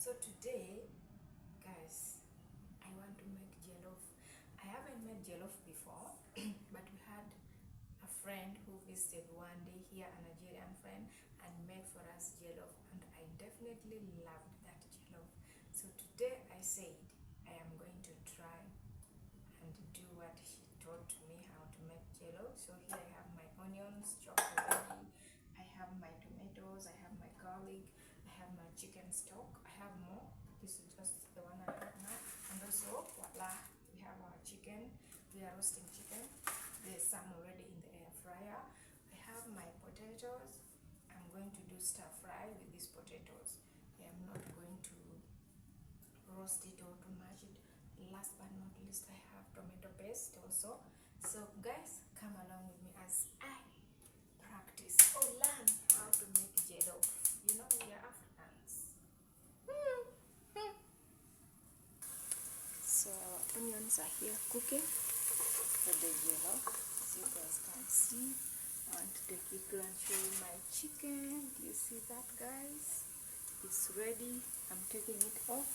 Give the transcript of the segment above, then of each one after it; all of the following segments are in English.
So today, guys, I want to make jollof. I haven't made jollof before, but we had a friend who visited one day here, a Nigerian friend, and made for us jollof, and I definitely loved that jollof. So today I said I am going to try and do what she taught me how to make jollof. So here I have my onions chopped already. I have my tomatoes. I have my garlic. I have my chicken stock. I have more. This is just the one I have now. And also, voila, we have our chicken. We are roasting chicken. There's some already in the air fryer. I have my potatoes. I'm going to do stir fry with these potatoes. I am not going to roast it or to mash it. Last but not least, I have tomato paste also. So guys, come along with me as I practice or learn how to make jollof. You know, we are Africans. So our onions are here cooking for the jollof. As you guys can see, I want to take you through and show you my chicken. Do you see that, guys? It's ready. I'm taking it off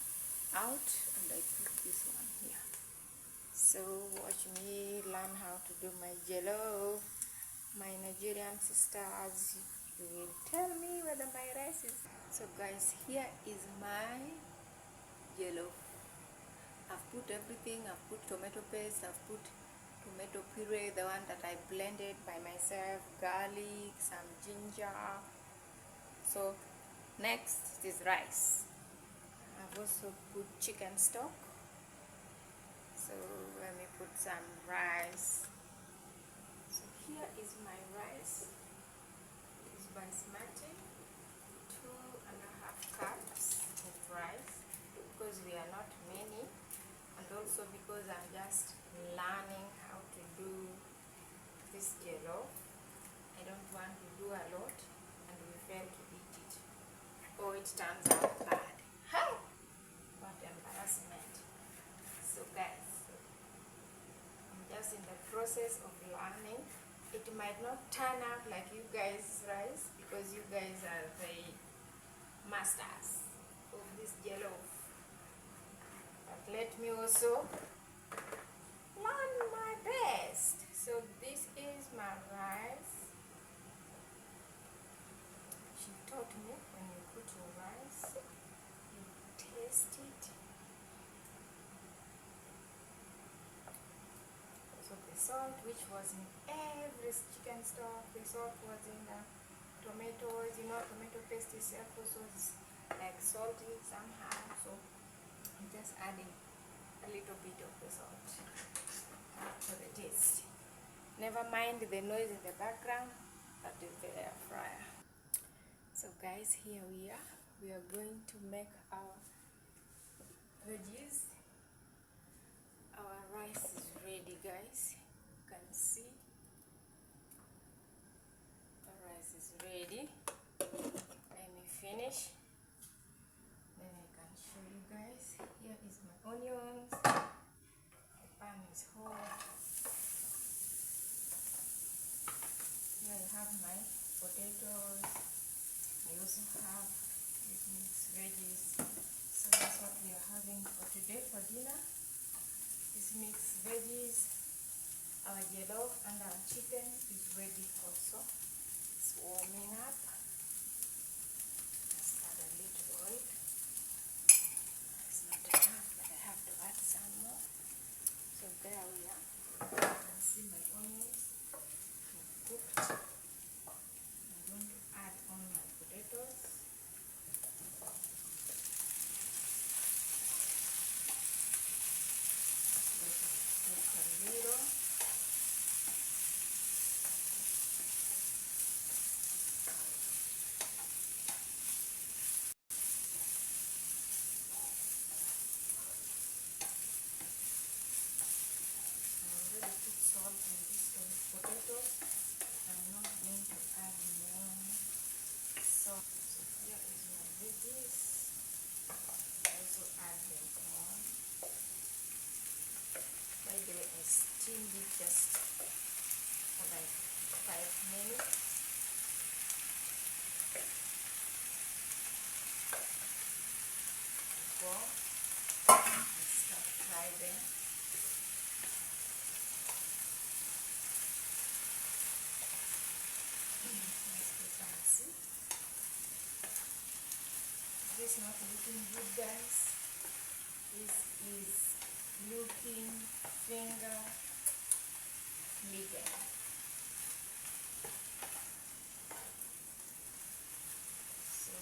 out and I put this one here. So watch me learn how to do my jollof. My Nigerian sisters, you will tell me whether my rice is. So guys, here is my jollof. I've put everything. I've put tomato paste. I've put tomato puree, the one that I blended by myself, garlic, some ginger. So next is rice. I've also put chicken stock. So let me put some rice. So here is my rice. It is basmati, 2.5 cups of rice, because we are not many, and also because I'm just learning how to do this jollof. I don't want to do a lot and we fail to eat it, or it turns out bad. How? What embarrassment. So guys, I'm just in the process of learning. It might not turn out like you guys' rice, because you guys are the masters of this jollof. But let me also learn my best. So this is my rice. She taught me when you put your rice, you taste it. So the salt, which was in every chicken stock, the salt was in the tomatoes. You know, tomato paste itself also is like salty somehow. So I'm just adding a little bit of the salt for the taste. Never mind the noise in the background, that is the air fryer. So guys, here we are. We are going to make our veggies. Our rice is ready, guys. You can see the rice is ready. Let me finish, then I can show you guys. Here is my onions. The pan is hot. Here I have my potatoes. I also have these mixed veggies. So that's what we are having for today for dinner. These mixed veggies, our jollof, and our chicken is ready also. It's warming up. Just add a little oil. It's not enough, but I have to add some more. So there we are. You can see my onions cooked. I'm going to add on my potatoes. Let it cook a little. I already put salt in these potatoes. I'm not going to add more salt. So here is my veggies. I also add them on. By the way, I steamed it just for like 5 minutes. before I start fry them. Let's put some soup. This is not looking good, guys. This is looking finger licking. So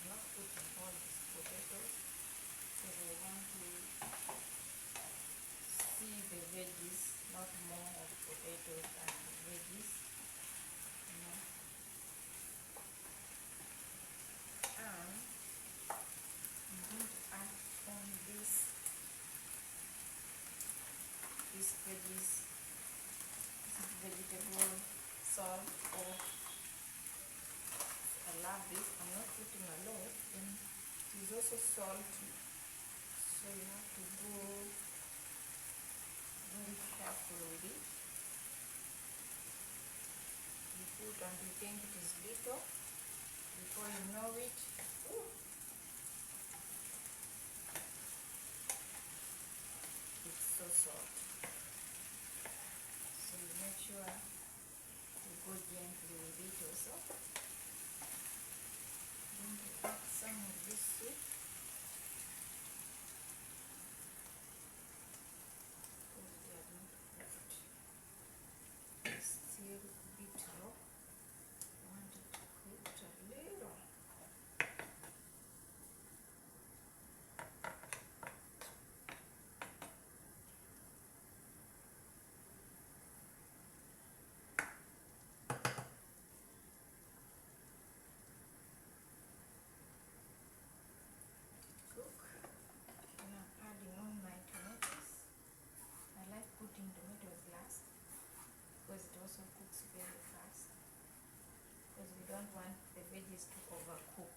not putting all these potatoes because I want to see the veggies, not more of potatoes than veggies, you know. And I'm going to add on this veggies, this is vegetable salt, or I love this. I'm not putting a lot, and it is also salty, so you have to go very careful with it. You put and you think it is little, before you know it, ooh, it's so salty. So you make sure you go gently with it also. I'm going to add some of this soup. Because they are not cooked. It's still a bit raw. I want it cooked a little. Cook. And I'm adding on my tomatoes. I like putting tomatoes last because it also cooks very fast. Because we don't want the veggies to overcook.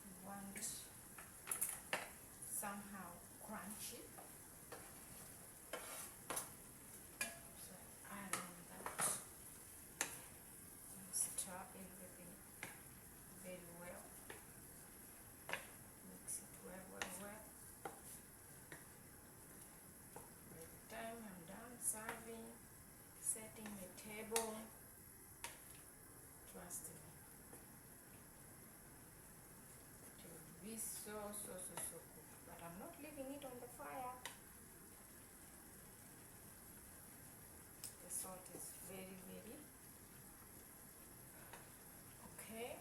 We want somehow crunchy. So I add on that and stir everything very well. Mix it well. By the time I'm done serving, setting the table, trust me, it will be so cooked. But I'm not leaving it on the fire. The salt is very okay.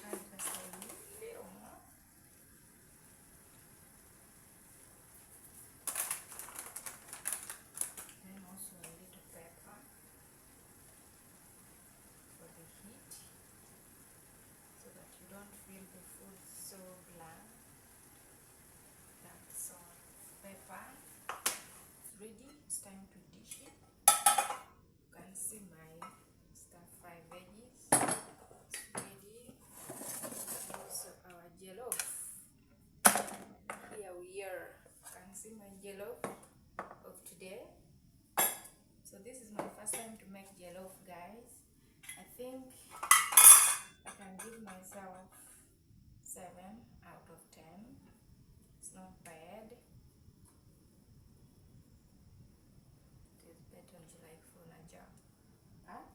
And just a little more. And also a little pepper for the heat, so that you don't feel the food so bland. That's all. Pepper. It's ready. It's time to dish it. You can see my stir-fry veggies. It's ready. Also our jollof. Here we are. You can see my jollof of today. So this is my first time to make jollof, guys. I think I can give myself 7 out of 10. It's not bad. It is better like for Naja. But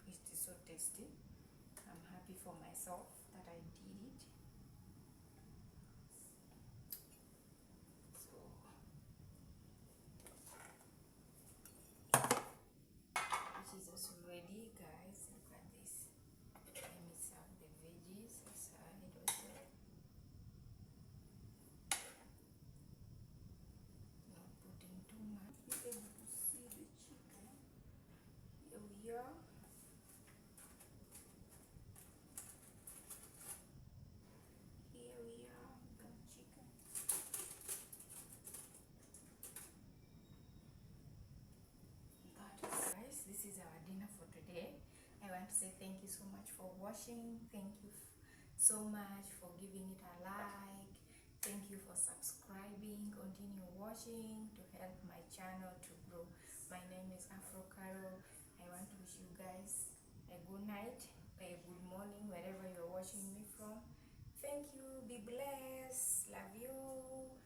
it is so tasty. I'm happy for myself that I did it. So it is also ready, guys. Look at this. Let me serve the veggies aside also. Not putting too much. Be able to see the chicken. Here we are. our dinner for today. I want to say thank you so much for watching. Thank you so much for giving it a like. Thank you for subscribing. Continue watching to help my channel to grow. My name is Afro Carol. I want to wish you guys a good night, a good morning, wherever you're watching me from. Thank you. Be blessed. Love you.